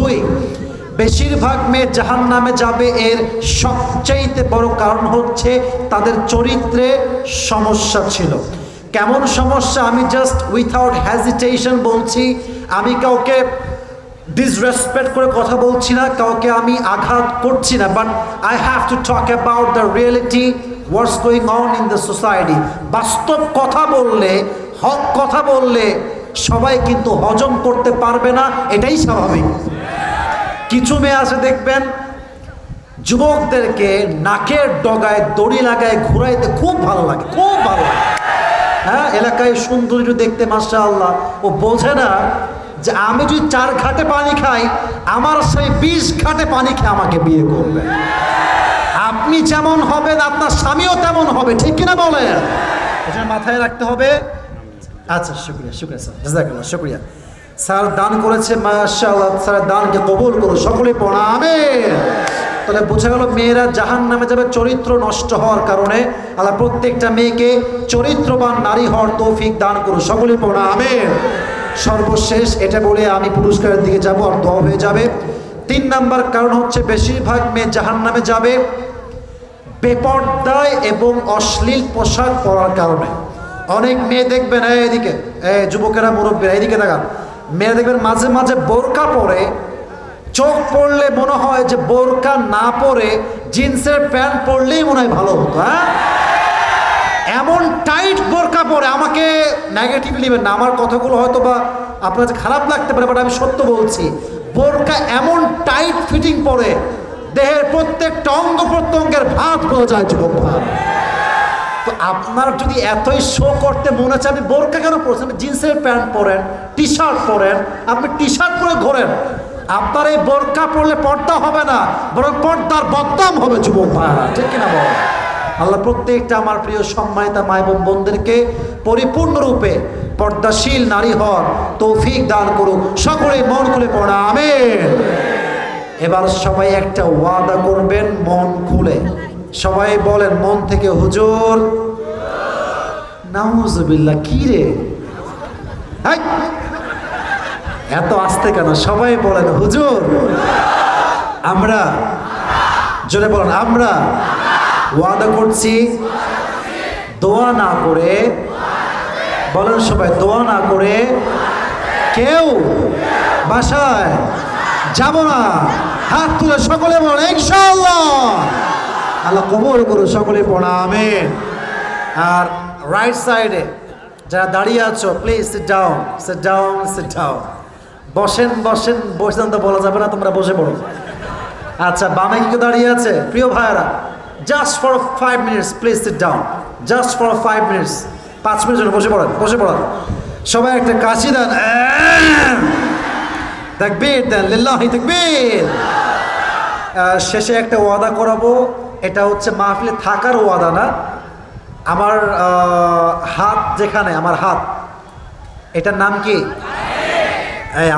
দুই, বেশিরভাগ মেয়ে জাহান্নামে যাবে এর সবচাইতে বড় কারণ হচ্ছে তাদের চরিত্রে সমস্যা ছিল। কেমন সমস্যা আমি জাস্ট উইথাউট হেজিটেশন বলছি, আমি কাউকে ডিসরেসপেক্ট করে কথা বলছি না, কাউকে আমি আঘাত করছি না, but I have to talk about the reality what's going on in the society. বাস্তব কথা বললে, হক কথা বললে সবাই কিন্তু হজম করতে পারবে না, এটাই স্বাভাবিক। কিছু মেয়ে আছে দেখবেন যুবকদেরকে নাকের ডগায় দড়ি লাগায় ঘুরাইতে খুব ভালো লাগে, খুব ভালো লাগে। হ্যাঁ, এলাকায় সুন্দরী দেখতে মাশাআল্লাহ, ও বোঝে না যে আমি যদি 4 ঘাটে পানি খাই, আমার সেই 20 ঘাটে পানি খেয়ে আমাকে বিয়ে করবে। আপনি যেমন হবেন আপনার স্বামীও তেমন হবে, ঠিক কিনা বলেন? এটা মাথায় রাখতে হবে। আচ্ছা, শুকরিয়া স্যার, জাযাকাল্লাহ, শুকরিয়া স্যার। দান করেছে মাশাআল্লাহ, স্যার দানকে কবুল করো, সকলে পড়া আমিন। তাহলে বোঝা গেল মেয়েরা জাহান্নামে যাবে চরিত্র নষ্ট হওয়ার কারণে। আল্লাহ প্রত্যেকটা মেয়েকে চরিত্রবান নারী হওয়ার তৌফিক দান করো, সকলে পড়া আমিন। সর্বশেষ এটা বলে আমি পুরস্কারের দিকে যাব, আর দোয়া হয়ে যাবে। 3 নাম্বার কারণ হচ্ছে বেশিরভাগ মেয়ে জাহান্নামে যাবে বেপর্দায় এবং অশ্লীল পোশাক পরার কারণে। অনেক মেয়ে দেখবেন, এদিকে যুবকেরা, মুরব্বীরা এদিকে দেখান, মেয়ে দেখবেন মাঝে মাঝে বোরকা পরে, চোখ পড়লে মনে হয় যে বোরকা না পরে জিন্সের প্যান্ট পরলেই মনে হয় ভালো হতো। হ্যাঁ, এমন টাইট বোরকা পরে, আমাকে নেগেটিভ নেবেন না, আমার কথাগুলো হয়তো বা আপনার কাছে খারাপ লাগতে পারে, বাট আমি সত্য বলছি। বোরকা এমন টাইট ফিটিং পরে দেহের প্রত্যেকটা অঙ্গ প্রত্যঙ্গের ভাঁজ বোঝা যায়, যুবক ভাব। তো আপনার যদি এতই শো করতে মনে চান, আপনি বোরকা কেন পরছেন? জিন্সের প্যান্ট পরেন, টি শার্ট পরেন, আপনি টি শার্ট পরে ঘোরেন। আপনার এই বোরকা পরলে পর্দা হবে না, বরং পর্দার বদনাম হবে, যুবক ভাইরা, ঠিক কিনা বল? আল্লাহ প্রত্যেকটা আমার প্রিয় সম্মানিতা মা এবং বোনদেরকে পরিপূর্ণরূপে পর্দাশীল নারী হওয়ার তৌফিক দান করুক, সকলে মন খুলে পড়া আমিন। এবার সবাই একটা ওয়াদা করবেন মন খুলে, সবাই বলেন মন থেকে, হুজুর। নাউজুবিল্লাহ, কি রে এত আস্তে কেন? সবাই বলেন হুজুর আমরা, জোরে বলেন আমরা ওয়াদা করছি দোয়া না করে, বলেন সবাই, দোয়া না করে কেউ বাসায় যাব না। হাত তুলে সকলে বলেন ইনশাআল্লাহ। আল্লাহ কবুল করুন, সকলে পড়া আমিন। আর রাইট সাইডে যারা দাঁড়িয়ে আছো, please sit down, sit down, sit down. বসেন বসেন, বসেন তো বলা যাবে না, তোমরা বসে পড়ো। আচ্ছা, বামে কি দাঁড়িয়ে আছে প্রিয় ভাইয়েরা? Just for 5 minutes please sit down, just for 5 minutes, 5 মিনিটের জন্য বসে পড়েন, বসে পড়েন। সবাই একটা কাশি দেন, তাকবীর দেন, লিল্লাহি তাকবীর। শেষে একটা ওয়াদা করাবো, এটা হচ্ছে মাহফিলে থাকার ওয়াদা না। আমার হাত যেখানে, আমার হাত, এটার নাম কি?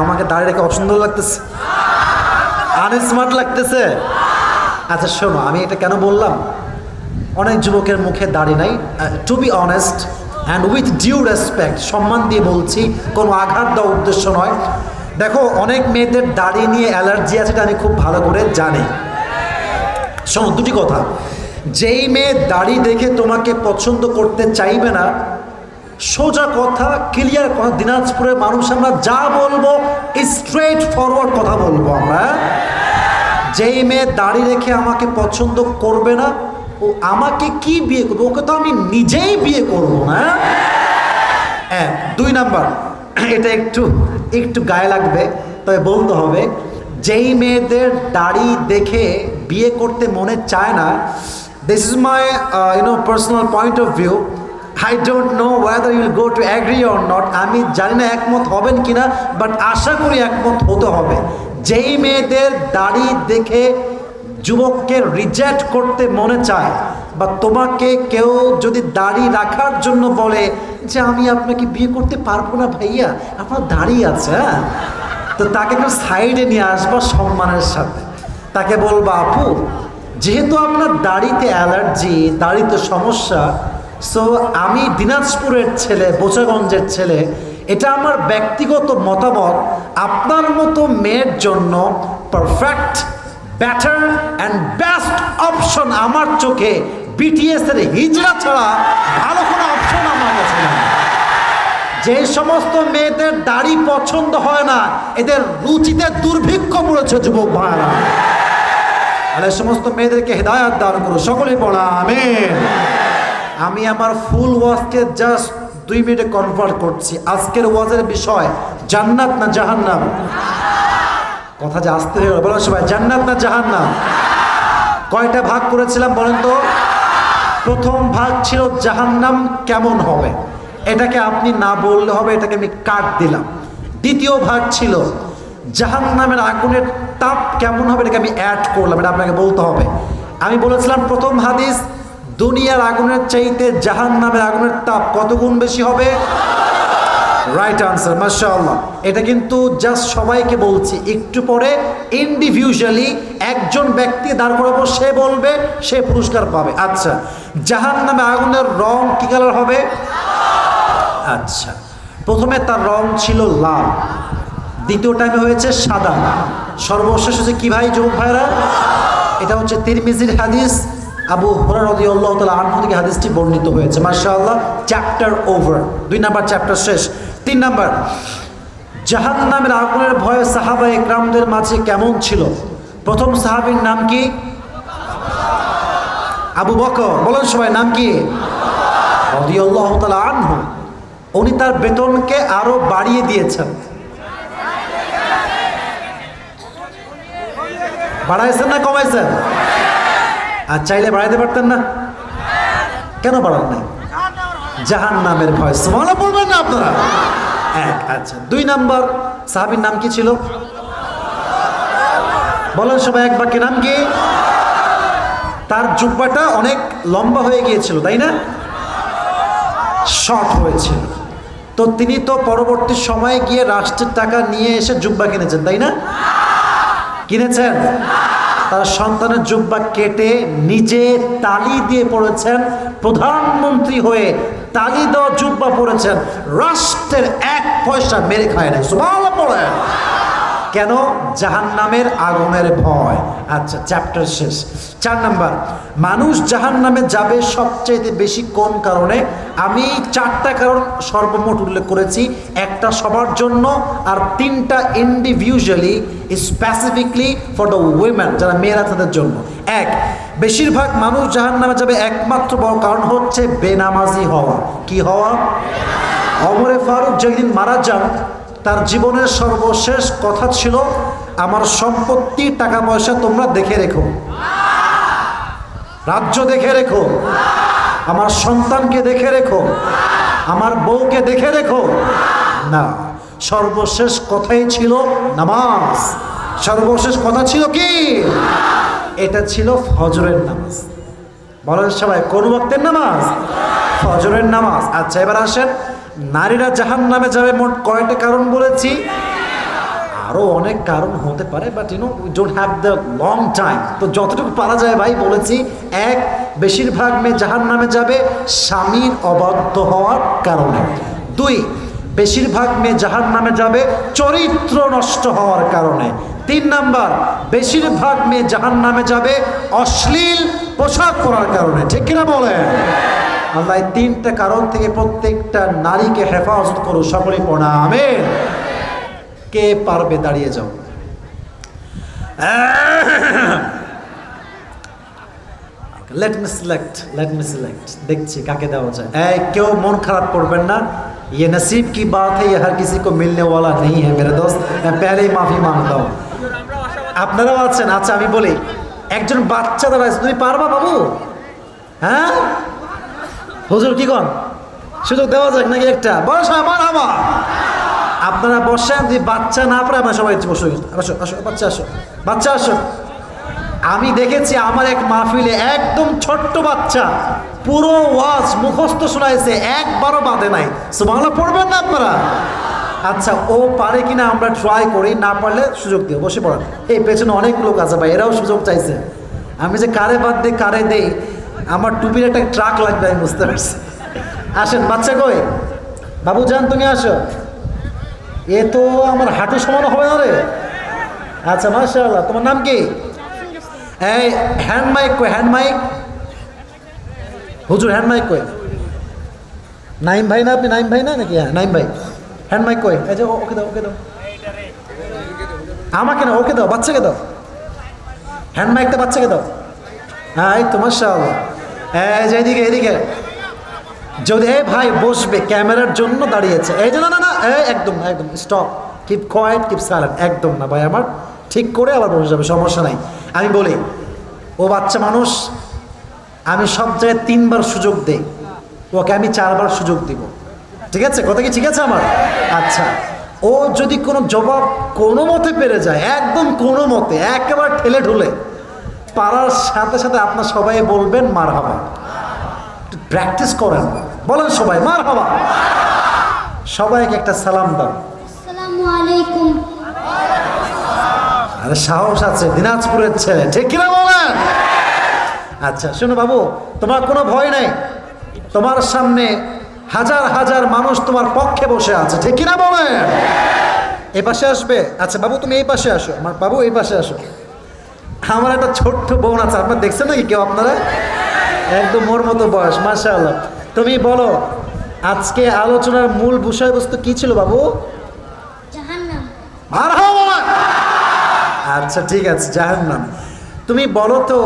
আমাকে দাঁড়িয়ে রেখে অসুন্দর লাগতেছে, আনস্মার্ট লাগতেছে। আচ্ছা শোনো, আমি এটা কেন বললাম? অনেক যুবকের মুখে দাড়ি নাই। To be honest and with due respect, সম্মান দিয়ে বলছি, কোনো আঘাত দেওয়ার উদ্দেশ্য নয়। দেখো, অনেক মেয়েদের দাড়ি নিয়ে অ্যালার্জি আছে, এটা আমি খুব ভালো করে জানি। শোনো, দুটি কথা। যেই মেয়ে দাড়ি দেখে তোমাকে পছন্দ করতে চাইবে না, সোজা কথা, ক্লিয়ার কথা, দিনাজপুরের মানুষ আমরা যা বলবো স্ট্রেট ফরওয়ার্ড কথা বলবো আমরা। যেই মেয়ে দাড়ি রেখে আমাকে পছন্দ করবে না, ও আমাকে কি বিয়ে করবে? ওকে তো আমি নিজেই বিয়ে করবো না। 1 2 নাম্বার, এটা একটু গায়ে লাগবে, তবে বলতে হবে, যেই মেয়েদের দাড়ি দেখে বিয়ে করতে মনে চায় না, this is my personal point of view. I don't know whether you will go to agree or not. আমি জানি না একমত হবেন কিনা, বাট আশা করি একমত হতে হবে। যেই মেয়েদের দাড়ি দেখে যুবককে রিজেক্ট করতে মনে চায়, বা তোমাকে কেউ যদি দাড়ি রাখার জন্য বলে যে আমি আপনাকে বিয়ে করতে পারবো না ভাইয়া, আপনার দাড়ি আছে, হ্যাঁ, তো তাকে কেউ সাইডে নিয়ে আসবা সম্মানের সাথে, তাকে বলবা আপু, যেহেতু আপনার দাড়িতে অ্যালার্জি, দাড়িতে সমস্যা, সো আমি দিনাজপুরের ছেলে, বোচাগঞ্জের ছেলে, এটা আমার ব্যক্তিগত মতামত। আপনার মতো মেয়ের জন্য perfect, better and best option আমার চোখে বিটিএস এর হিজড়া ছাড়া ভালো কোনো অপশন আমার কাছে নেই। যে সমস্ত মেয়েদের দাড়ি পছন্দ হয় না, এদের রুচিতে দুর্ভিক্ষ পড়েছে যুবক ভাইরা। আর এই সমস্ত মেয়েদেরকে হেদায়াত দান করো, সকলেই পড়া আমিন। আমি আমার ফুল ওয়াজকে জাস্ট 2 মিনিটে কনভার্ট করছি। আজকের ওয়াজের বিষয় জান্নাত না জাহান্নাম? কথা যে আসতে হয়ে বলো সবাই, জান্নাত না জাহান্নাম? কয়টা ভাগ করেছিলাম বলেন তো? প্রথম ভাগ ছিল জাহান্নাম কেমন হবে, এটাকে আপনি না বললে হবে, এটাকে আমি কাট দিলাম। দ্বিতীয় ভাগ ছিল জাহান্নামের আগুনের তাপ কেমন হবে, এটাকে আমি অ্যাড করলাম, এটা আপনাকে বলতে হবে। আমি বলেছিলাম প্রথম হাদিস, দুনিয়ার আগুনের চাইতে জাহান্নামের আগুনের তাপ কত গুণ বেশি হবে? রাইট আনসার, মাশাআল্লাহ। এটা কিন্তু জাস্ট সবাইকে বলছি, একটু পরে ইন্ডিভিজুয়ালি একজন ব্যক্তি দাঁড় করাবো, সে বলবে, সে পুরস্কার পাবে। আচ্ছা, জাহান্নামে আগুনের রং কি কালার হবে? আচ্ছা, প্রথমে তার রং ছিল লাল, দ্বিতীয় টাইমে হয়েছে সাদা, সর্বশেষ হচ্ছে কি ভাই যুবক ভাইরা? এটা হচ্ছে তিরমিজির হাদিস, আবু হুরায়রা রাদিয়াল্লাহু তাআলা আনহু থেকে হাদিসটি বর্ণিত হয়েছে। মাশাআল্লাহ, চ্যাপ্টার ওভার, 2 নাম্বার চ্যাপ্টার শেষ। 3 নাম্বার, জাহান্নামের আগুনের ভয়ে সাহাবা ইকরামদের মাঝে কেমন ছিল? প্রথম সাহাবীর নাম কি? আবু বকর। বলেন সবাই, নাম কি? রাদিয়াল্লাহু তাআলা আনহু। উনি তার বেতনকে আরো বাড়িয়ে দিয়েছেন। বাড়াইছেন না কমাইছেন? আর চাইলে বাড়াইতে পারতেন না, কেন বাড়ান নাই? জাহান্নামের ভয়। সুবহানাল্লাহ বলবেন না আপনারা? এক। আচ্ছা, 2 নাম্বার সাহাবীর নাম কি ছিল? বলেন সবাই এক বাক্যে, নাম কি? তার জুব্বাটা অনেক লম্বা হয়ে গিয়েছিল, তাই না? শর্ট হয়েছিল। তো তিনি তো পরবর্তী সময়ে গিয়ে রাষ্ট্রের টাকা নিয়ে এসে জুব্বা কিনেছেন, তাই না? কিনেছেন? তার সন্তানের জুব্বা কেটে নিজে তালি দিয়ে পড়েছেন, প্রধানমন্ত্রী হয়ে তালি দেওয়া জুব্বা পড়েছেন, রাষ্ট্রের 1 পয়সা মেরে খায় নাই। সুবহানাল্লাহ পড়েন। কেন? জাহান্নামের আগুনের ভয়। আচ্ছা, চ্যাপ্টার শেষ। 4 নাম্বার, মানুষ জাহান্নামে যাবে সবচেয়ে বেশি কোন কারণে? আমি 4টা কারণ সর্বমোট উল্লেখ করেছি, একটা সবার জন্য আর 3টা individually, specifically for the women, যারা মেয়েরা তাদের জন্য। 1, বেশিরভাগ মানুষ জাহান্নামে যাবে একমাত্র বড় কারণ হচ্ছে বেনামাজি হওয়া। কি হওয়া? ওমরে ফারুক যেদিন মারা যান, তার জীবনের সর্বশেষ কথা ছিল, আমার সম্পত্তি, টাকা পয়সা তোমরা দেখে রেখো, রাজ্য দেখে রেখো, আমার সন্তানকে দেখে রেখো, আমার বউকে দেখে রেখো না। সর্বশেষ কথাই ছিল নামাজ। সর্বশেষ কথা ছিল কি? এটা ছিল ফজরের নামাজ। বলেন সবাই, কোন ওয়াক্তের নামাজ? ফজরের নামাজ। আচ্ছা, এবার আসেন, নারীরা জাহান্নামে যাবে মোট কয়টা কারণ বলেছি? আরো অনেক কারণ হতে পারে, but we don't have the long time. তো যতটুকু পারা যায় ভাই বলেছি। 1, বেশিরভাগ মেয়ে জাহান্নামে যাবে স্বামীর অবাধ্য হওয়ার কারণে। 2, বেশিরভাগ মেয়ে জাহান্নামে যাবে চরিত্র নষ্ট হওয়ার কারণে। 3 নাম্বার, বেশিরভাগ মেয়ে জাহান্নামে যাবে অশ্লীল পোশাক পরার কারণে। ঠিক কিনা বলেন? আল্লাহ 3টা কারণ থেকে প্রত্যেকটা নারীকে হেফাজত করো, সকলেই পড়া আমিন। কে পারবে? দাঁড়িয়ে যাও। লেট মি সিলেক্ট, দেখছি কাকে দেওয়া যায়। কেউ মন খারাপ করবেন না, ये नसीब की बात है, ये हर किसी को मिलने वाला नहीं है मेरे दोस्त, मैं पहले ही माफी मांगता हूँ। আপনারাও আছেন। আচ্ছা, আমি বলি, একজন বাচ্চা দাঁড়ায়, তুমি পারবা বাবু? হ্যাঁ হুজুর, কি কন, সুযোগ দেওয়া যাক নাকি একটা? বস আমার আমা, আপনারা বসেন। যদি বাচ্চা না পারে, আমরা সবাই বসে, আসো আসো বাচ্চা, আসো বাচ্চা আসো। আমি দেখেছি আমার এক মাহফিলে একদম ছোট্ট বাচ্চা পুরো ওয়াজ মুখস্থ শোনাইছে, একবারও বাদে নাই। সুবহানাল্লাহ পড়বেন না আপনারা? আচ্ছা, ও পারে কিনা আমরা ট্রাই করি, না পারলে সুযোগ দিও, বসে পড়ান। এই পেছনে অনেক লোক আছে ভাই, এরাও সুযোগ চাইছে। আমি যে কারে বাদ দিই কারে দেই, আমার টুপির একটা ট্রাক লাগবে, আমি বুঝতে পারছি। আসেন, বাচ্চা কই? বাবু যান, তুমি আসো। এ তো আমার হাঁটু সমান হবে না রে। আচ্ছা মাশাআল্লাহ, তোমার নাম কি? এই হ্যান্ড মাইক কই, হ্যান্ড মাইক হুজুর, হ্যান্ড মাইক কই? নাইম ভাই না আপনি? নাইম ভাই না নাকি? হ্যাঁ নাইম ভাই, হ্যান্ড মাইক কই? এই যে ওকে দাও, ওকে দাও। আমাকে না, ওকে দাও, বাচ্চাকে দাও। হ্যান্ড মাইকটা বাচ্চাকে দাও। হ্যাঁ এই তো মাশাআল্লাহ। এই যে এদিকে, এদিকে যদি এই ভাই বসবে, ক্যামেরার জন্য দাঁড়িয়েছে। এই যে না না না, এই একদম একদম stop, keep quiet, keep silent. একদম না ভাই আমার, ঠিক করে আবার বসে যাবে, সমস্যা নাই। আমি বলি ও বাচ্চা মানুষ, আমি সব জায়গায় 3 বার সুযোগ দেই, ওকে আমি 4 বার সুযোগ দিব। ঠিক আছে, কথা কি ঠিক আছে আমার? আচ্ছা, ও যদি কোনো জবাব কোনো মতে পেরে যায়, একদম কোনো মতে একেবারে ঠেলে ঢুলে পারার সাথে সাথে আপনার সবাই বলবেন মারহাবা। প্র্যাকটিস করেন, বলেন সবাই মারহাবা। সবাইকে একটা সালাম দাও। আসসালামু আলাইকুম। আরে সাহস আছে, দিনাজপুরের ছেলে, ঠিক কিনা বলেন? আচ্ছা শোনো বাবু, তোমার কোনো ভয় নেই, তোমার সামনে হাজার হাজার মানুষ তোমার পক্ষে বসে আছে, ঠিক কিনা বলেন? এই পাশে আসবে। আচ্ছা বাবু তুমি এই পাশে আসো, আমার বাবু এই পাশে আসো। আমার একটা ছোট্ট বোন আছে, আপনার দেখছেন নাকি কেউ আপনারা? একদম মোর মতো বয়স, মাশাআল্লাহ। তুমি বলো আজকে আলোচনার মূল বিষয়বস্তু কি ছিল বাবু? জাহান্নাম। মারহাবা। আচ্ছা ঠিক আছে, জাহান্নাম। তুমি বলো তো,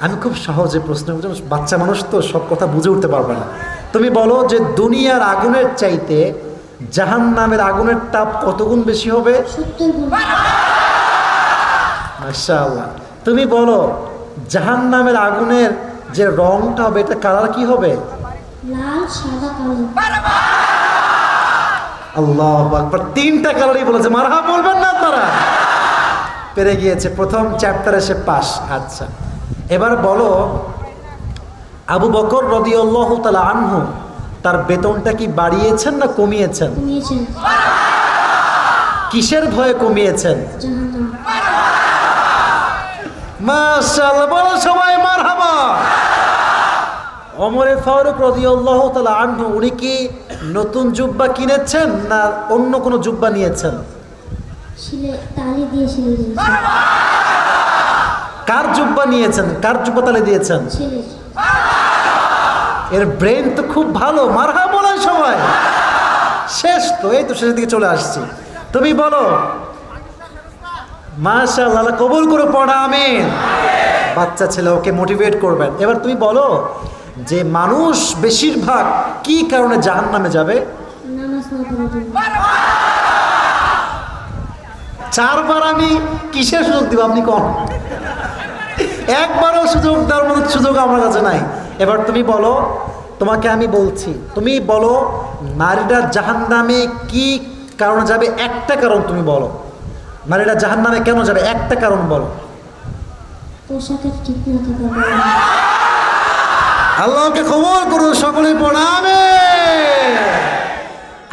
আমি খুব সহজে প্রশ্ন করছি, বাচ্চা মানুষ তো সব কথা বুঝে উঠতে পারবে না। তুমি বলো যে দুনিয়ার আগুনের চাইতে জাহান্নামের আগুনের তাপ কত গুণ বেশি হবে? 70 গুণ। মাশাআল্লাহ। তুমি বলো জাহান্নামের আগুনের যে রংটা হবে, এটা কালার কি হবে? লাল, সাদা, কালো। আল্লাহু আকবার, 3টা কালারই বলেছে। মারহাবা বলবেন না আপনারা? পেরে গিয়েছে, প্রথম চ্যাপ্টারে সে পাস। আচ্ছা এবার বলো, আবু বকর রাদিয়াল্লাহু তাআলা আনহু তার বেতনটা কি বাড়িয়েছেন না কমিয়েছেন? কমিয়েছেন। কিসের ভয়ে কমিয়েছেন? জাহান্নাম। মাশাআল্লাহ, বলো সবাই মারহাবা। ওমর ফারুক রাদিয়াল্লাহু তাআলা আনহু, উনি কি নতুন জুব্বা কিনেছেন না অন্য কোনো জুব্বা নিয়েছেন? তালি দিয়ে ছেলে দিয়েছেন। কার জুব্বা নিয়েছেন? কার জুব্বা তালে দিয়েছেন? ছেলে। এর ব্রেন তো খুব ভালো, মারহাবা বলেন সবাই। শেষ তো, এই তো শেষের দিকে চলে আসছি। তুমি বলো মাশাআল্লাহ, আল্লাহ কবুল করে পড়া, আমিন। বাচ্চা ছেলে, ওকে মোটিভেট করবেন। এবার তুমি বলো যে মানুষ বেশিরভাগ কি কারণে জাহান্নামে যাবে? নামাজ না পড়ার জন্য। 4 বার আমি কিসের সুযোগ দিব? আপনি কম, একবারও সুযোগ দেওয়ার মতো সুযোগ আমার কাছে নাই। এবার তুমি বলো, তোমাকে আমি বলছি, তুমি বলো নারীরা জাহান্নামে কি কারণে যাবে? একটা কারণ তুমি বলো, নারীরা জাহান্নামে কেন যাবে? একটা কারণ বলো। পোশাকের ঠিক না থাকার কারণে। আল্লাহকে কবুল করুন, সকলে পড়াবে।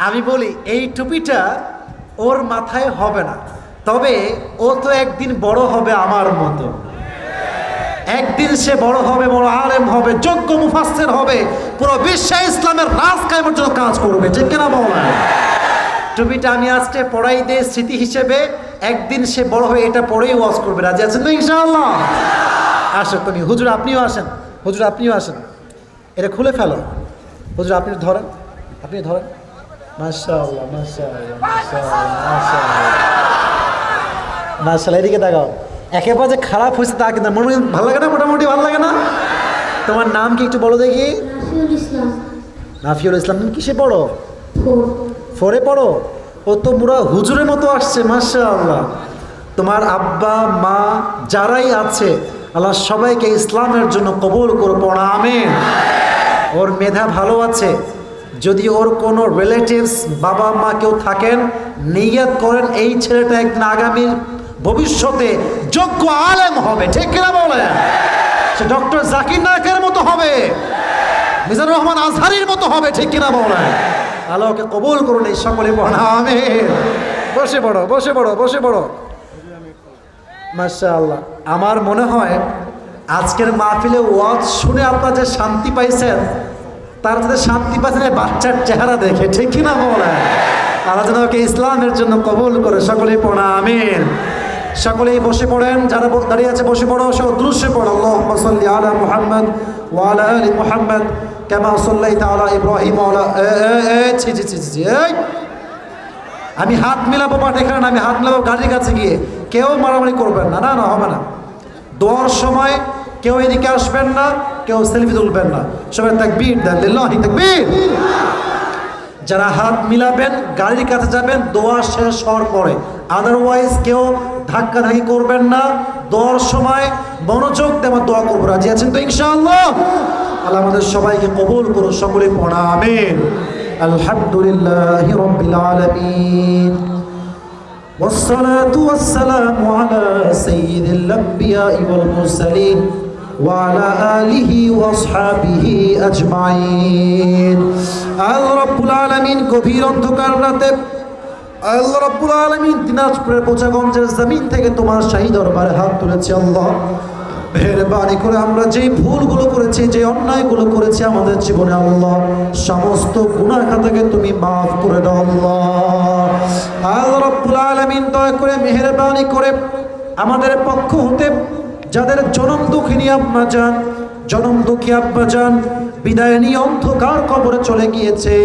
আমি বলি এই টুপিটা ওর মাথায় হবে না, তবে ও তো একদিন বড় হবে আমার মতো। একদিন সে বড় হবে, বড় আলেম হবে, যোগ্য মুফাসসির হবে, পুরো বিশ্বে ইসলামের রাজ কায়েমের জন্য কাজ করবে, ঠিক কিনা বলেন? টুপিটা আমি আজকে পড়াই দিই স্মৃতি হিসেবে, একদিন সে বড় হয়ে এটা পড়েই ওয়াজ করবে। রাজি আছেন তো ইনশাআল্লাহ? আসো তুমি, হুজুর আপনিও আসেন, হুজুর আপনিও আসেন, এটা খুলে ফেলো। হুজুর আপনি ধরেন, আপনি ধরেন। মাশাআল্লাহ মাশাআল্লাহ মাশাআল্লাহ মাশাআল্লাহ মাশাআল্লাহ। এদিকে তাকাও, একেবারে যে খারাপ হয়েছে তা কিন্তু মনে ভালো লাগে না? মোটামুটি ভালো লাগে না? তোমার নাম কি একটু বলো দেখি? রাফিউল ইসলাম। নাফিউল ইসলাম। তুমি কিসে পড়ো? 4। 4-এ পড়ো? ও তো পুরো হুজুরের মতো আসছে, মাশাআল্লাহ। তোমার আব্বা মা যারাই আছে, আল্লাহ সবাইকে ইসলামের জন্য কবুল করে পড়া, আমিন। ওর মেধা ভালো আছে, যদি ওর কোনো রিলেটিভস বাবা মা কেউ থাকেন, নিয়ত করেন এই ছেলেটা একদিন আগামী ভবিষ্যতে যোগ্য আলেম হবে, ঠিক কিনা বলেন? সে ডক্টর জাকির নায়কের মতো হবে, মিজানুর রহমান আজহারির মতো হবে, ঠিক কিনা বলেন? আল্লাহকে কবুল করুন, এই সকলে পড়া, আমিন। বসে পড়ো, বসে পড়ো, বসে পড়ো। মাশাআল্লাহ। আমার মনে হয় আজকের মাহফিলে ওয়াজ শুনে আপনারা যে শান্তি পাইছেন, তার সাথে শান্তি পাইছেন বাচ্চার চেহারা দেখে, ঠিক কিনা বলেন? আল্লাহ যেন ওকে ইসলামের জন্য কবুল করে। সকলেই পড়া আমিন। সকলেই বসে পড়েন, যারা দাঁড়িয়ে আছে বসে পড়ো, সব দ্রুশে পড়ো। আল্লাহুম্মা সাল্লি আলা মুহাম্মদ ওয়া আলা আলি মুহাম্মদ কামা সাল্লাইতা আলা ইব্রাহিম ওয়া আলা এই আমি হাত মিলাবো পাঠ এখানে, আমি হাত মিলাবো গাড়ির কাছে গিয়ে। কেউ মারামারি করবেন না, না না হবে না। দোয়ার সময় কেউ এদিকে আসবেন না, কেউ সেলফি তুলবেন না, সবাই তাকবীর দেন, লিল্লাহি তাকবীর। যারা হাত মিলাবেন গাড়ির কাছে যাবেন দোয়া শেষ হওয়ার পরে, আদারওয়াইজ কেউ ধাক্কাধাক্কি করবেন না। দোয়ার সময় মনোযোগ দিয়ে আমরা দোয়া করবো। রাজি আছেন তো ইনশাআল্লাহ? আল্লাহ আমাদের সবাইকে কবুল করুন। সকলে পড়া আমিন। আলহামদুলিল্লাহি রাব্বিল আলামিন والصلاة والسلام على سيد الأنبياء والمرسلين وعلى آله وأصحابه أجمعين আল্লাহ রাব্বুল আলামিন গভীর অন্ধকার রাতে আল্লাহ রাব্বুল আলামিন দিনাজপুরের বোচাগঞ্জের জমিন থেকে তোমার শাহী দরবারে হাত তুলেছি। আল্লাহ মেহেরবানি করে আমরা যেই ভুলগুলো করেছি, যে অন্যায়গুলো করেছি আমাদের জীবনে, আল্লাহ সমস্ত গুনাহ খাতাকে তুমি মাফ করে দাও। আল্লাহ রাব্বুল আলামিন দয়া করে মেহেরবানি করে আমাদের পক্ষ হতে যাদের জনম দুঃখিনী আম্মা যান, জনম দুঃখী আব্বা যান বিদায় নিয়ে অন্ধকার কবরে চলে গিয়েছে,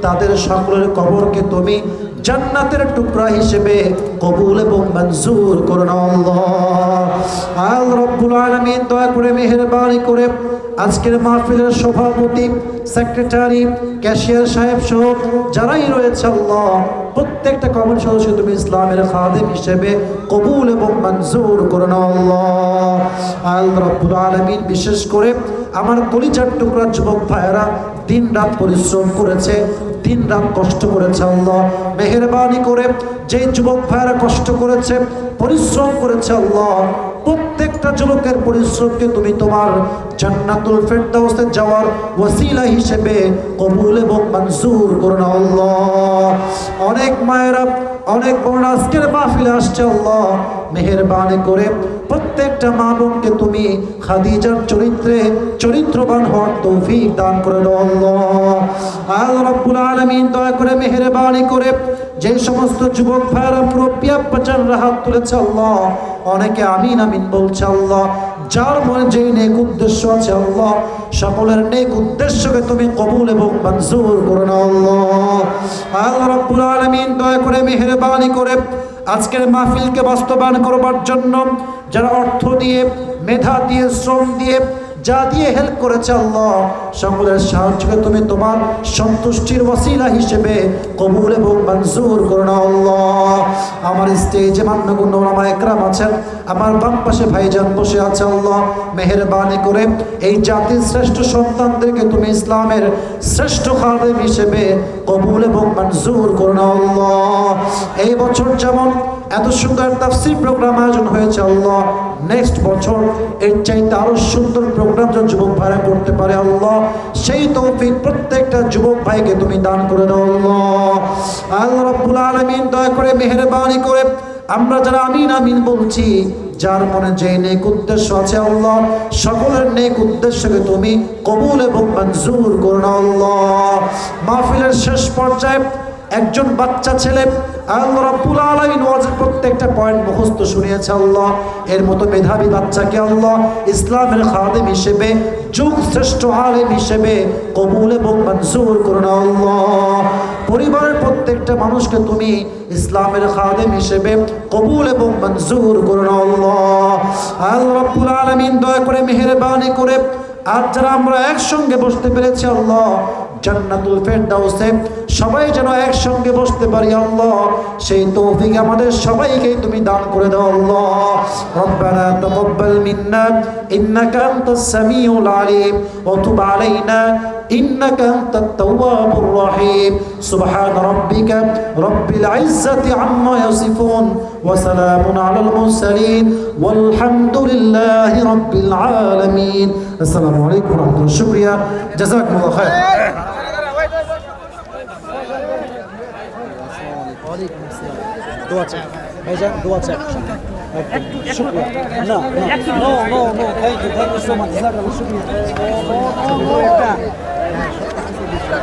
তাদের সকলের কবরকে তুমি জান্নাতের টুকরা হিসেবে কবুল এবং মঞ্জুর করে নাও। আল্লাহ আল্লাহ রাব্বুল আলামিন দয়া করে মেহেরবানি করে আজকের মাহফিলের সভাপতি, সেক্রেটারি, ক্যাশিয়ার সাহেব সহ যারাই রয়েছে, আল্লাহ প্রত্যেকটা কমিটির সদস্য তুমি ইসলামের খাদেম হিসেবে কবুল এবং মঞ্জুর করে নাও। আল্লাহ আল্লাহ রাব্বুল আলামিন বিশেষ করে আমার কলিজার টুকরা যুবক ভাইয়েরা দিন রাত পরিশ্রম করেছে, দিন রাত কষ্ট করেছে। আল্লাহ মেহেরবানি করে যে যুবক ভাইয়েরা কষ্ট করেছে, পরিশ্রম করেছে, আল্লাহ প্রত্যেকটা যুবকের পরিশ্রমকে তুমি তোমার জান্নাতুল ফেরদাউসে যাওয়ার ওসিলা হিসেবে কবুল এবং মঞ্জুর করে নাও। আল্লাহ অনেক মায়েরা, অনেক বোনেরা আজকের মাহফিলে আসছে, আল্লাহ মেহেরবানি করে প্রত্যেকটা মা বোনকে তুমি খাদিজার চরিত্রে চরিত্রবান হওয়ার তৌফিক দান করে দাও। আল্লাহ রাব্বুল আলামিন দয়া করে মেহেরবানি করে যে সমস্ত যুবক ভাইরা মুরব্বী আব্বাজানরা হাত তুলেছে, আল্লাহ অনেকে আমিন আমিন বলছে, আল্লাহ যার মনে যেই নেক উদ্দেশ্য আছে, আল্লাহ সকলের নেক উদ্দেশ্যকে তুমি কবুল এবং মঞ্জুর করে নাও। আল্লাহ রাব্বুল আলামিন দয়া করে মেহেরবানি করে আজকের মাহফিলকে বাস্তবায়ন করবার জন্য যারা অর্থ দিয়ে, মেধা দিয়ে, শ্রম দিয়ে, যা দিয়ে হেল্প করেছে, আল্লাহ সকলের সাহায্যকে তুমি তোমার সন্তুষ্টির ওসিলা হিসেবে কবুল এবং মঞ্জুর করে নাও। আল্লাহ আমার স্টেজে মান্যগণ্য ওলামা একরাম আছেন, আমার বাম পাশে ভাইজান বসে আছে, আল্লাহ মেহেরবানি করে এই জাতির শ্রেষ্ঠ সন্তানদেরকে তুমি ইসলামের শ্রেষ্ঠ খাদেম হিসেবে কবুল এবং মঞ্জুর করে নাও। আল্লাহ এই বছর যেমন এত সুন্দর তাফসীর প্রোগ্রাম আয়োজন হয়েছে, আল্লাহ নেক্সট বছর এর চাইতে আরো সুন্দর প্রোগ্রাম যেন যুবক ভাইরা করতে পারে, আল্লাহ সেই তৌফিক প্রত্যেকটা যুবক ভাইকে তুমি দান করে দাও। আল্লাহ রাব্বুল আলামিন দয়া করে মেহেরবানি করে আমরা যারা আমিন আমিন বলছি, যার মনে যে নেক উদ্দেশ্য আছে, আল্লাহ সকলের নেক উদ্দেশ্যকে তুমি কবুল এবং মঞ্জুর করে নাও। আল্লাহ মাহফিলের শেষ পর্যায়ে একজন বাচ্চা ছেলে আল্লাহ রাব্বুল আলামিন ওয়াজের প্রত্যেকটা পয়েন্ট মুখস্থ শুনিয়েছে, আল্লাহ এর মতো মেধাবী বাচ্চাকে আল্লাহ ইসলামের খাদেম হিসেবে, যুগ শ্রেষ্ঠ আলেম হিসেবে কবুল এবং মঞ্জুর করে নাও। আল্লাহ পরিবারের প্রত্যেকটা মানুষকে তুমি ইসলামের খাদেম হিসেবে কবুল এবং মঞ্জুর করে নাও। আল্লাহ রাব্বুল আলামিন দয়া করে মেহেরবানি করে আজ যারা আমরা একসঙ্গে বসতে পেরেছি, আল্লাহ জান্নাতুল ফেরদাউসে সবাই যেন একসঙ্গে বসতে পারি, আল্লাহ সেই তৌফিক আমাদের সবাইকে তুমি দান করে দাও। আল্লাহ রব্বানা তাকাব্বাল মিন্না ইন্নাকা আনতাস সামিউল আলিম ওয়া তুব আলাইনা ইন্নাকা আনতাত তাওয়াবুর রহিম সুবহান রাব্বিকা রব্বিল ইজ্জাতি আম্মা ইয়াসিফুন ওয়া সালামুন আলাল মুরসালিন ওয়ালহামদুলিল্লাহি রাব্বিল আলামিন। আসসালামু আলাইকুম ওয়া রাহমাতুল্লাহ। শুকরিয়া, জাযাকুমুল্লাহ খায়র। দোয়া চাই ভাইজান, দোয়া চাই। শুকরিয়া। না no no no thank you so much. জাযাকাল্লাহ, শুকরিয়া।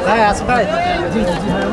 হ্যাঁ আছে ভাই। জি জি।